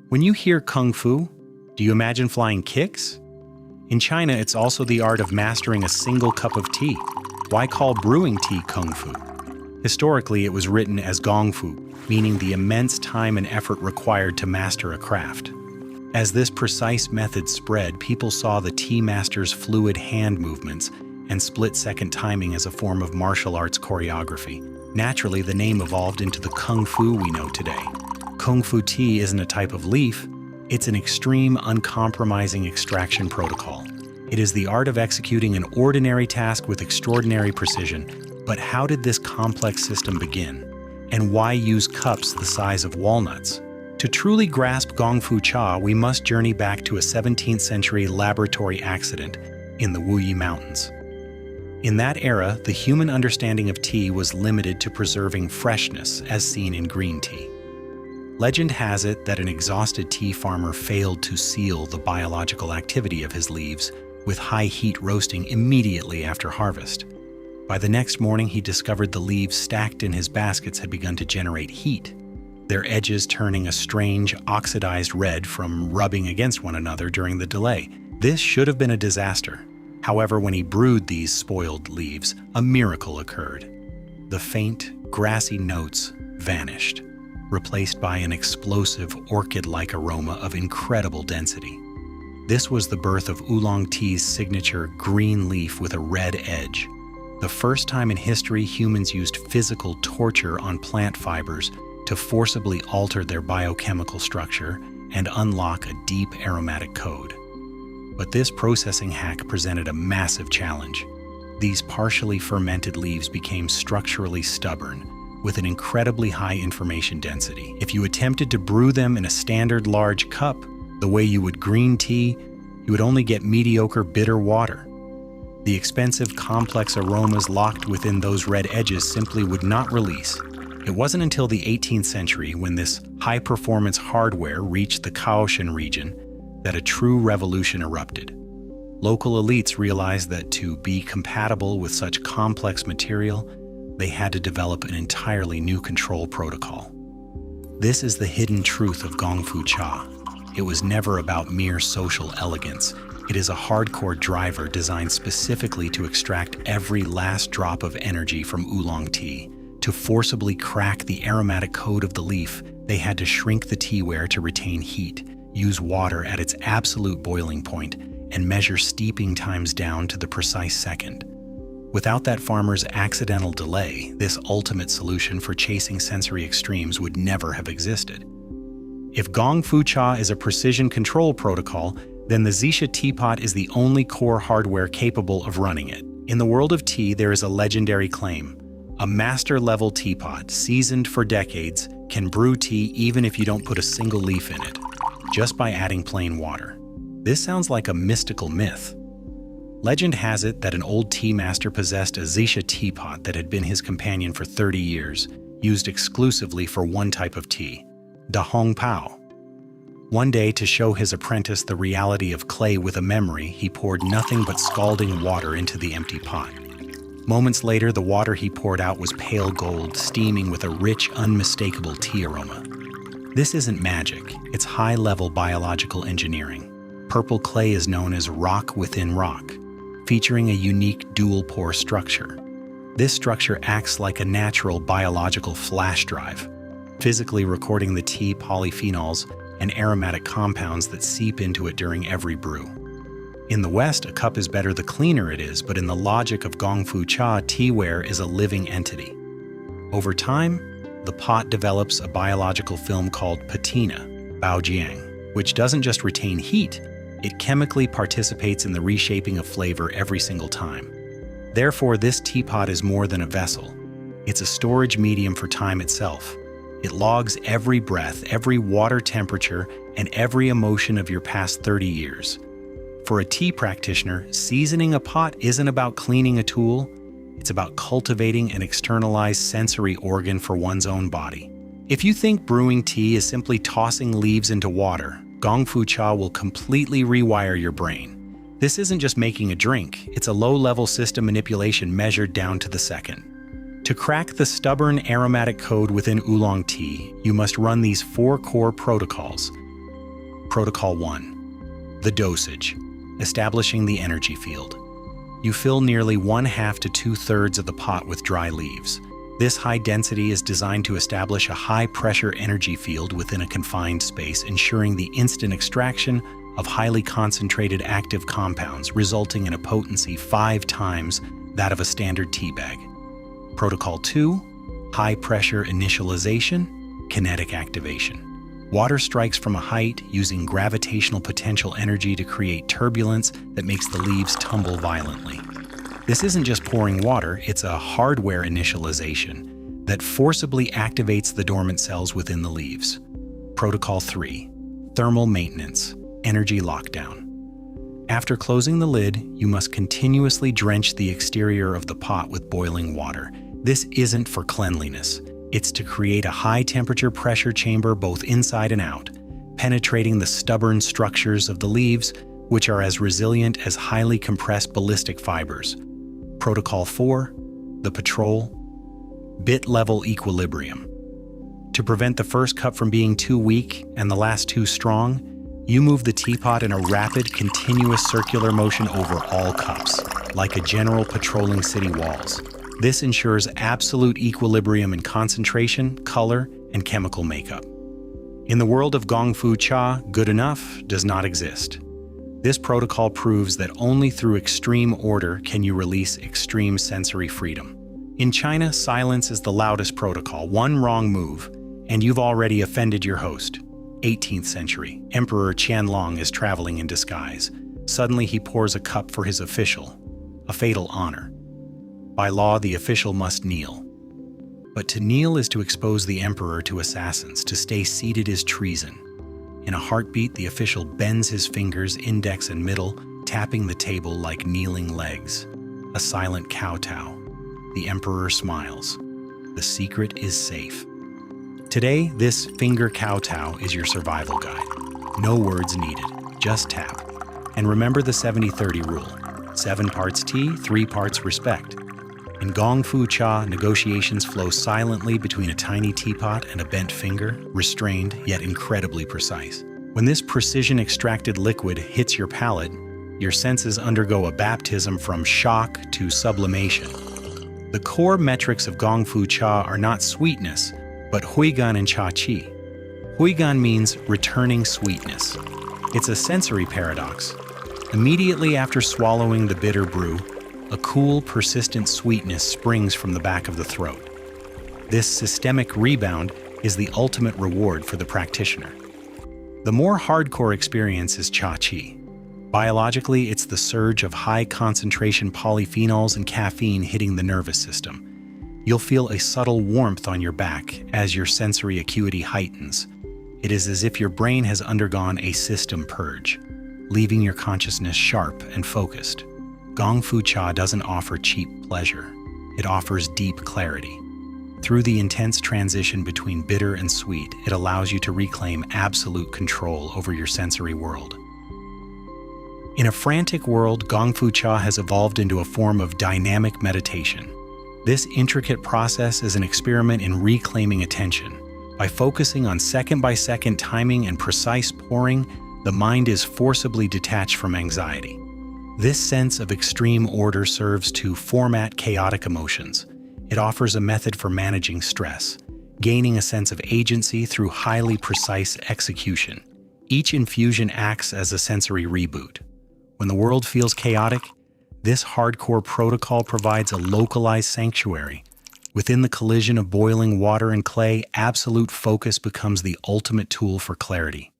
When you hear Kung Fu, do you imagine flying kicks? In China, it's also the art of mastering a single cup of tea. Why call brewing tea Kung Fu? Historically, it was written as Gong Fu, meaning the immense time and effort required to master a craft. As this precise method spread, people saw the tea master's fluid hand movements and split-second timing as a form of martial arts choreography. Naturally, the name evolved into the Kung Fu we know today. Kung Fu tea isn't a type of leaf, it's an extreme, uncompromising extraction protocol. It is the art of executing an ordinary task with extraordinary precision. But how did this complex system begin? And why use cups the size of walnuts? To truly grasp Gong Fu Cha, we must journey back to a 17th century laboratory accident in the Wuyi Mountains. In that era, the human understanding of tea was limited to preserving freshness, as seen in green tea. Legend has it that an exhausted tea farmer failed to seal the biological activity of his leaves with high heat roasting immediately after harvest. By the next morning, he discovered the leaves stacked in his baskets had begun to generate heat, their edges turning a strange, oxidized red from rubbing against one another during the delay. This should have been a disaster. However, when he brewed these spoiled leaves, a miracle occurred. The faint, grassy notes vanished, replaced by an explosive, orchid-like aroma of incredible density. This was the birth of Oolong tea's signature green leaf with a red edge. The first time in history humans used physical torture on plant fibers to forcibly alter their biochemical structure and unlock a deep aromatic code. But this processing hack presented a massive challenge. These partially fermented leaves became structurally stubborn, with an incredibly high information density. If you attempted to brew them in a standard large cup, the way you would green tea, you would only get mediocre bitter water. The expensive, complex aromas locked within those red edges simply would not release. It wasn't until the 18th century, when this high-performance hardware reached the Kowtow region, that a true revolution erupted. Local elites realized that to be compatible with such complex material, they had to develop an entirely new control protocol. This is the hidden truth of Gong Fu Cha. It was never about mere social elegance. It is a hardcore driver designed specifically to extract every last drop of energy from oolong tea. To forcibly crack the aromatic code of the leaf, they had to shrink the teaware to retain heat, use water at its absolute boiling point, and measure steeping times down to the precise second. Without that farmer's accidental delay, this ultimate solution for chasing sensory extremes would never have existed. If Gong Fu Cha is a precision control protocol, then the Xisha teapot is the only core hardware capable of running it. In the world of tea, there is a legendary claim. A master-level teapot, seasoned for decades, can brew tea even if you don't put a single leaf in it, just by adding plain water. This sounds like a mystical myth. Legend has it that an old tea master possessed a Xisha teapot that had been his companion for 30 years, used exclusively for one type of tea, da hong pao. One day, to show his apprentice the reality of clay with a memory, he poured nothing but scalding water into the empty pot. Moments later, the water he poured out was pale gold, steaming with a rich, unmistakable tea aroma. This isn't magic, it's high-level biological engineering. Purple clay is known as rock within rock, featuring a unique dual-pore structure. This structure acts like a natural biological flash drive, physically recording the tea polyphenols and aromatic compounds that seep into it during every brew. In the West, a cup is better the cleaner it is, but in the logic of Gong Fu Cha, teaware is a living entity. Over time, the pot develops a biological film called patina, baojiang, which doesn't just retain heat, it chemically participates in the reshaping of flavor every single time. Therefore, this teapot is more than a vessel. It's a storage medium for time itself. It logs every breath, every water temperature, and every emotion of your past 30 years. For a tea practitioner, seasoning a pot isn't about cleaning a tool, it's about cultivating an externalized sensory organ for one's own body. If you think brewing tea is simply tossing leaves into water, Gong Fu Cha will completely rewire your brain. This isn't just making a drink, it's a low-level system manipulation measured down to the second. To crack the stubborn aromatic code within oolong tea, you must run these 4 core protocols. Protocol 1. The dosage. Establishing the energy field. You fill nearly 1/2 to 2/3 of the pot with dry leaves. This high density is designed to establish a high-pressure energy field within a confined space, ensuring the instant extraction of highly concentrated active compounds, resulting in a potency 5 times that of a standard tea bag. Protocol 2. High-pressure initialization, kinetic activation. Water strikes from a height using gravitational potential energy to create turbulence that makes the leaves tumble violently. This isn't just pouring water, it's a hardware initialization that forcibly activates the dormant cells within the leaves. Protocol 3. Thermal maintenance, energy lockdown. After closing the lid, you must continuously drench the exterior of the pot with boiling water. This isn't for cleanliness. It's to create a high-temperature pressure chamber both inside and out, penetrating the stubborn structures of the leaves, which are as resilient as highly compressed ballistic fibers. Protocol 4. The patrol. Bit-level equilibrium. To prevent the first cup from being too weak and the last too strong, you move the teapot in a rapid, continuous circular motion over all cups, like a general patrolling city walls. This ensures absolute equilibrium in concentration, color, and chemical makeup. In the world of Gong Fu Cha, good enough does not exist. This protocol proves that only through extreme order can you release extreme sensory freedom. In China, silence is the loudest protocol. One wrong move, and you've already offended your host. 18th century, Emperor Qianlong is traveling in disguise. Suddenly he pours a cup for his official, a fatal honor. By law, the official must kneel. But to kneel is to expose the emperor to assassins. To stay seated is treason. In a heartbeat, the official bends his fingers, index and middle, tapping the table like kneeling legs. A silent kowtow. The emperor smiles. The secret is safe. Today, this finger kowtow is your survival guide. No words needed, just tap. And remember the 70-30 rule. 7 parts tea, 3 parts respect. In Gong Fu Cha, negotiations flow silently between a tiny teapot and a bent finger, restrained yet incredibly precise. When this precision-extracted liquid hits your palate, your senses undergo a baptism from shock to sublimation. The core metrics of Gong Fu Cha are not sweetness, but Hui Gan Cha Qi. Hui Gan means returning sweetness. It's a sensory paradox. Immediately after swallowing the bitter brew, a cool, persistent sweetness springs from the back of the throat. This systemic rebound is the ultimate reward for the practitioner. The more hardcore experience is Cha Qi. Biologically, it's the surge of high-concentration polyphenols and caffeine hitting the nervous system. You'll feel a subtle warmth on your back as your sensory acuity heightens. It is as if your brain has undergone a system purge, leaving your consciousness sharp and focused. Gong Fu Cha doesn't offer cheap pleasure. It offers deep clarity. Through the intense transition between bitter and sweet, it allows you to reclaim absolute control over your sensory world. In a frantic world, Gong Fu Cha has evolved into a form of dynamic meditation. This intricate process is an experiment in reclaiming attention. By focusing on second-by-second timing and precise pouring, the mind is forcibly detached from anxiety. This sense of extreme order serves to format chaotic emotions. It offers a method for managing stress, gaining a sense of agency through highly precise execution. Each infusion acts as a sensory reboot. When the world feels chaotic, this hardcore protocol provides a localized sanctuary. Within the collision of boiling water and clay, absolute focus becomes the ultimate tool for clarity.